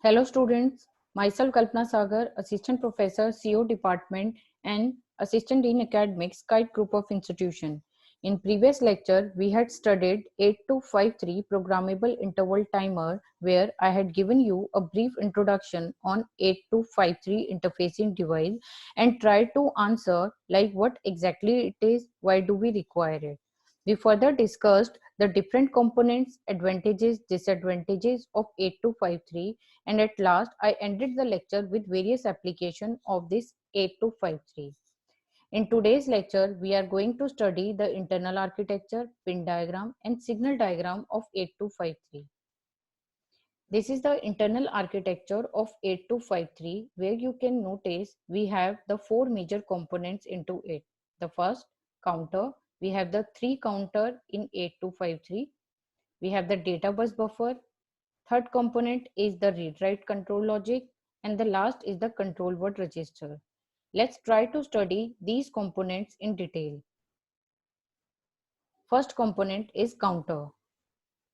Hello students, myself Kalpana Sagar, Assistant Professor, CO Department and Assistant Dean Academics, Kite Group of Institution. In previous lecture, we had studied 8253 Programmable Interval Timer where I had given you a brief introduction on 8253 interfacing device and tried to answer like what exactly it is, why do we require it. We further discussed the different components, advantages, disadvantages of 8253 and at last I ended the lecture with various applications of this 8253. In today's lecture, we are going to study the internal architecture, pin diagram and signal diagram of 8253. This is the internal architecture of 8253 where you can notice we have the four major components into it. The first, counter. We have the three counter in 8253. We have the data bus buffer. Third component is the read-write control logic and the last is the control word register. Let's try to study these components in detail. First component is counter.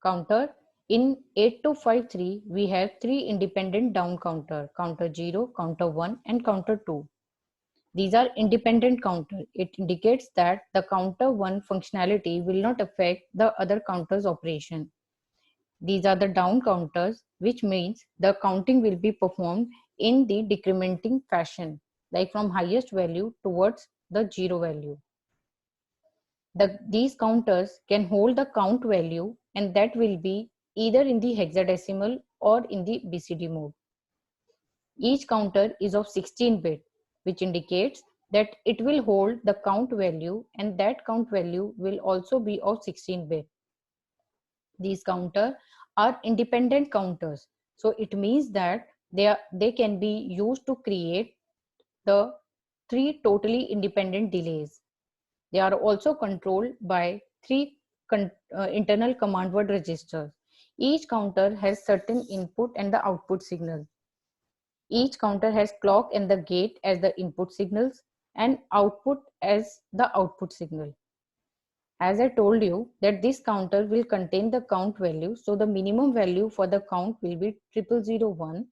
Counter in 8253 we have three independent down counter, counter 0, counter 1 and counter 2. These are independent counter. It indicates that the counter 1 functionality will not affect the other counters operation. These are the down counters, which means the counting will be performed in the decrementing fashion, like from highest value towards the zero value. These counters can hold the count value and that will be either in the hexadecimal or in the BCD mode. Each counter is of 16 bit, which indicates that it will hold the count value and that count value will also be of 16 bit. These counters are independent counters. So it means that they can be used to create the three totally independent delays. They are also controlled by three internal command word registers. Each counter has certain input and the output signal. Each counter has clock and the gate as the input signals and output as the output signal. As I told you that this counter will contain the count value. So the minimum value for the count will be 0001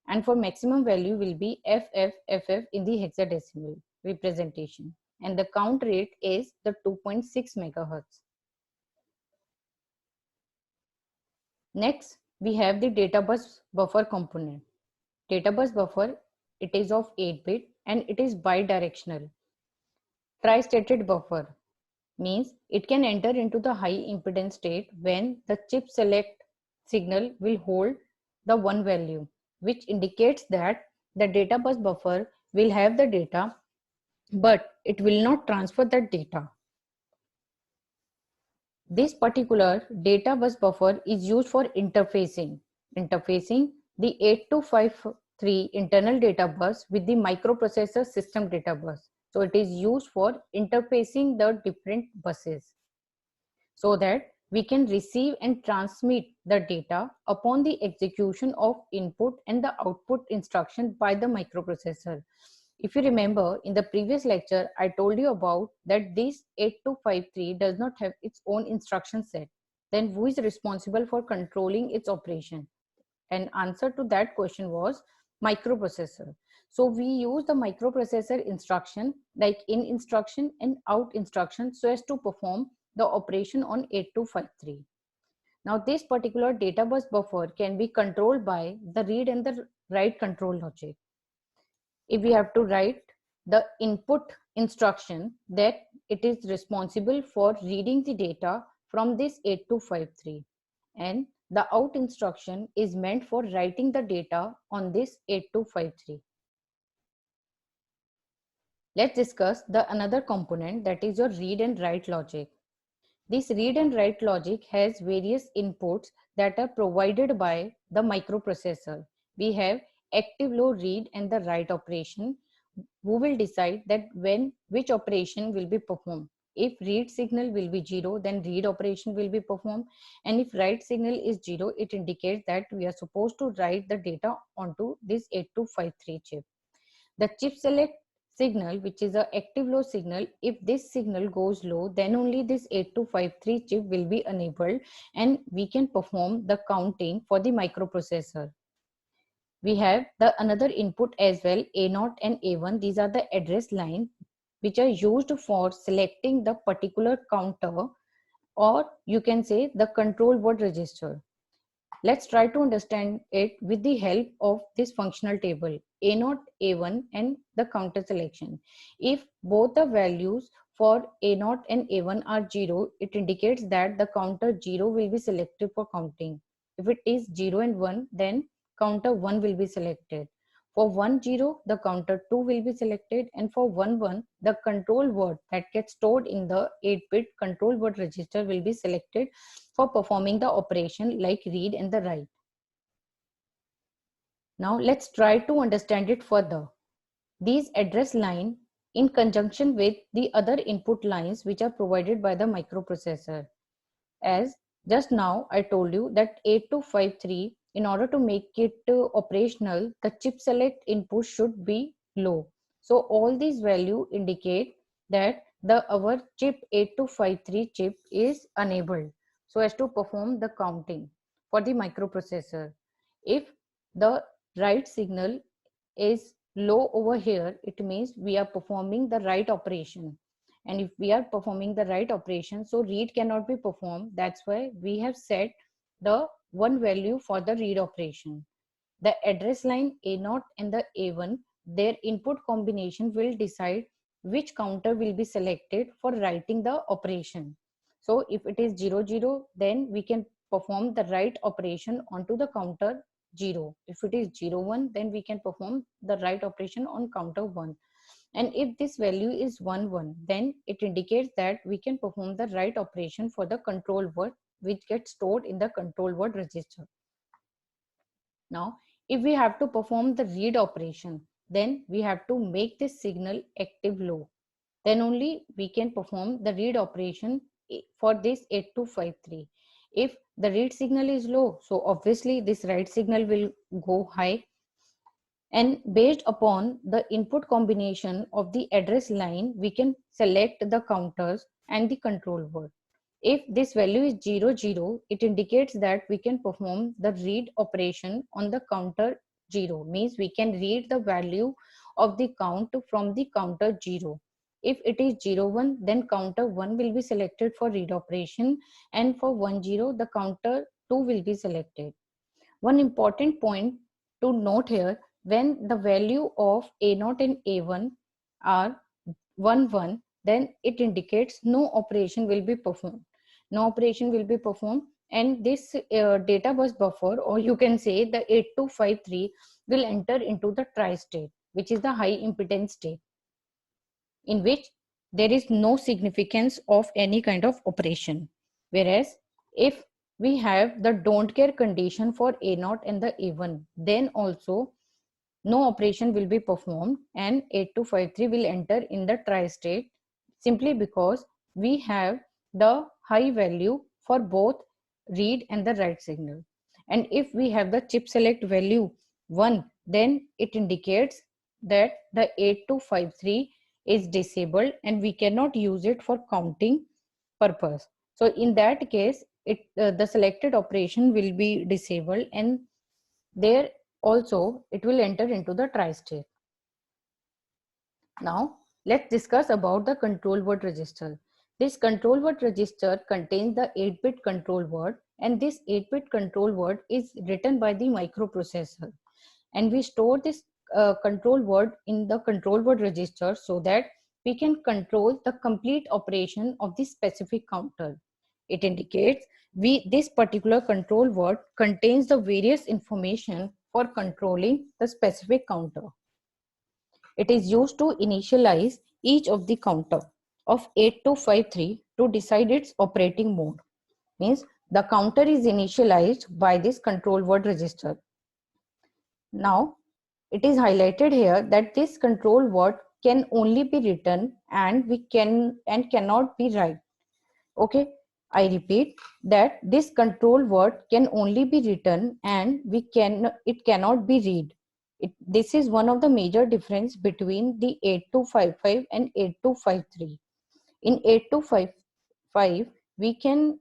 and for maximum value will be FFFF in the hexadecimal representation. And the count rate is the 2.6 megahertz. Next, we have the data bus buffer component. Data bus buffer, it is of 8 bit and it is bidirectional. Tri-stated buffer means it can enter into the high impedance state when the chip select signal will hold the one value, which indicates that the data bus buffer will have the data, but it will not transfer that data. This particular data bus buffer is used for interfacing the 8253 internal data bus with the microprocessor system data bus. So it is used for interfacing the different buses so that we can receive and transmit the data upon the execution of input and the output instruction by the microprocessor. If you remember in the previous lecture, I told you about that this 8253 does not have its own instruction set. Then who is responsible for controlling its operation? And answer to that question was microprocessor. So we use the microprocessor instruction like in instruction and out instruction so as to perform the operation on 8253. Now this particular data bus buffer can be controlled by the read and the write control logic. If we have to write the input instruction, that it is responsible for reading the data from this 8253 and the out instruction is meant for writing the data on this 8253. Let's discuss the another component, that is your read and write logic. This read and write logic has various inputs that are provided by the microprocessor. We have active low read and the write operation, who will decide that when which operation will be performed. If read signal will be 0, then read operation will be performed, and if write signal is 0, it indicates that we are supposed to write the data onto this 8253 chip. The chip select signal, which is a active low signal, if this signal goes low, then only this 8253 chip will be enabled and we can perform the counting for the microprocessor. we have the another input as well, A0 and A1. These are the address line which are used for selecting the particular counter, or you can say the control word register. Let's try to understand it with the help of this functional table A0, A1 and the counter selection. If both the values for A0 and A1 are 0, it indicates that the counter 0 will be selected for counting. If it is 0 and 1, then counter 1 will be selected. For 1 0, the counter 2 will be selected, and for 1 1, the control word that gets stored in the 8-bit control word register will be selected for performing the operation like read and the write. Now let's try to understand it further. These address line in conjunction with the other input lines which are provided by the microprocessor. As just now I told you that 8253, in order to make it operational, the chip select input should be low. So all these value indicate that our chip 8253 chip is enabled so as to perform the counting for the microprocessor. If the write signal is low over here, it means we are performing the write operation. And if we are performing the write operation, so read cannot be performed. That's why we have set the one value for the read operation. The address line A0 and the A1, their input combination will decide which counter will be selected for writing the operation. So if it is 0 0, then we can perform the write operation onto the counter 0. If it is 0 1, then we can perform the write operation on counter 1. And if this value is 1 1, then it indicates that we can perform the write operation for the control word which gets stored in the control word register. Now, if we have to perform the read operation, then we have to make this signal active low. Then only we can perform the read operation for this 8253. If the read signal is low, so obviously this write signal will go high. And based upon the input combination of the address line, we can select the counters and the control word. If this value is 0 0, it indicates that we can perform the read operation on the counter 0, means we can read the value of the count from the counter 0. If it is 0 1, then counter 1 will be selected for read operation, and for 1 0, the counter 2 will be selected. One important point to note here, when the value of A0 and A1 are 1 1, then it indicates no operation will be performed. No operation will be performed, and this data bus buffer, or you can say the 8253, will enter into the tri-state, which is the high impedance state, in which there is no significance of any kind of operation. Whereas if we have the don't care condition for A0 and the A1, then also no operation will be performed and 8253 will enter in the tri-state, simply because we have the high value for both read and the write signal. And if we have the chip select value 1, then it indicates that the 8253 is disabled and we cannot use it for counting purpose. So in that case, the selected operation will be disabled, and there also it will enter into the tri-state. Now let's discuss about the control word register. This control word register contains the 8-bit control word, and this 8-bit control word is written by the microprocessor, and we store this control word in the control word register so that we can control the complete operation of this specific counter. It indicates this particular control word contains the various information for controlling the specific counter. It is used to initialize each of the counter of 8253 to decide its operating mode. Means the counter is initialized by this control word register. Now it is highlighted here that this control word can only be written and cannot be write. Okay, I repeat that this control word can only be written and it cannot be read. This is one of the major difference between the 8255 and 8253. In 8255, we can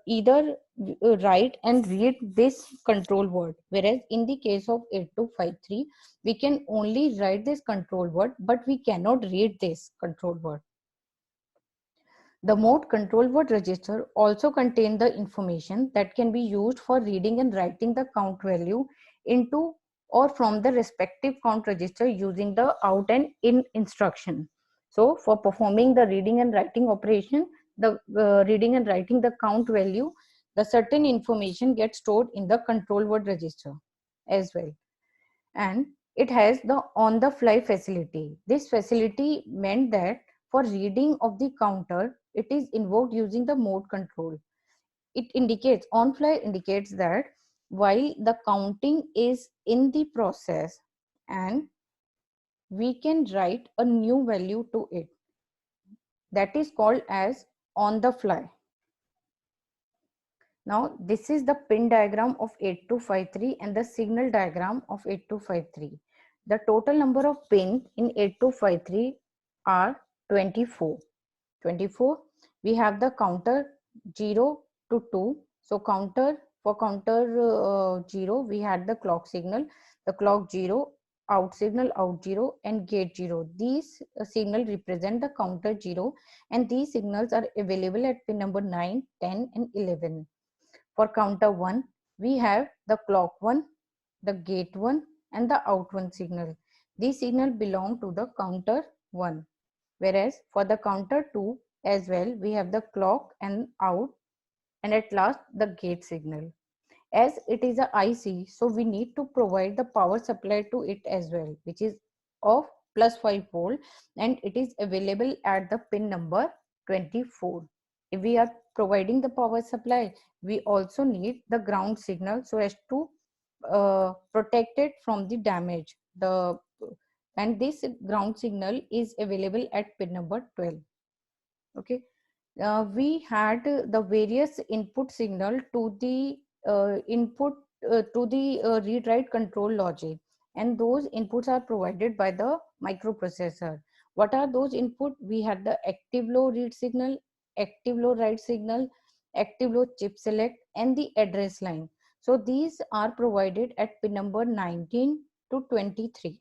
either write and read this control word, whereas in the case of 8253 we can only write this control word but we cannot read this control word. The mode control word register also contains the information that can be used for reading and writing the count value into or from the respective count register using the out and in instruction. So for performing the reading and writing operation, the reading and writing the count value, the certain information gets stored in the control word register as well. And it has the on the fly facility. This facility meant that for reading of the counter, it is invoked using the mode control. It indicates, on fly indicates that while the counting is in the process and we can write a new value to it, that is called as on the fly. Now this is the pin diagram of 8253 and the signal diagram of 8253. The total number of pins in 8253 are 24. 24. We have the counter 0 to 2. So for counter 0, we had the clock signal, the clock 0, out signal out 0 and gate 0. These signal represent the counter 0 and these signals are available at pin number 9, 10 and 11. For counter 1, we have the clock 1, the gate 1 and the out 1 signal. These signals belong to the counter 1. Whereas for the counter 2 as well, we have the clock and out and at last the gate signal. As it is a IC, so we need to provide the power supply to it as well, which is of plus 5 volt and it is available at the pin number 24. If we are providing the power supply, we also need the ground signal so as to protect it from the damage. And this ground signal is available at pin number 12. Okay. We had the various input signal to the read write control logic, and those inputs are provided by the microprocessor. What are those input? We had the active low read signal, active low write signal, active low chip select and the address line. So these are provided at pin number 19 to 23.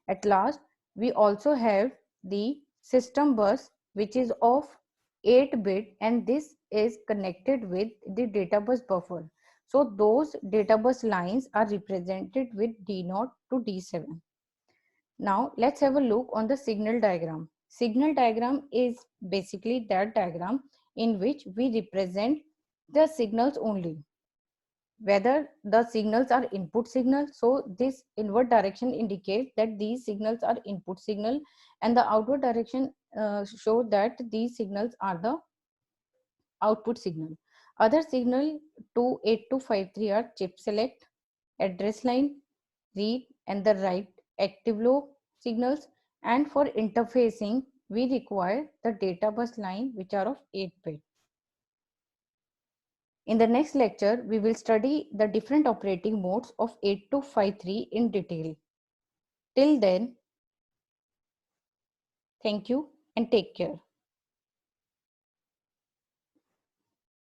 At last, we also have the system bus, which is of 8-bit and this is connected with the data bus buffer. So those data bus lines are represented with D0 to D7. Now let's have a look on the signal diagram. Signal diagram is basically that diagram in which we represent the signals only, whether the signals are input signal. So this inward direction indicates that these signals are input signal and the outward direction show that these signals are the output signal. Other signal to 8253 are chip select, address line, read and the write, active low signals, and for interfacing we require the data bus line which are of 8-bit. In the next lecture, we will study the different operating modes of 8253 in detail. Till then, thank you and take care.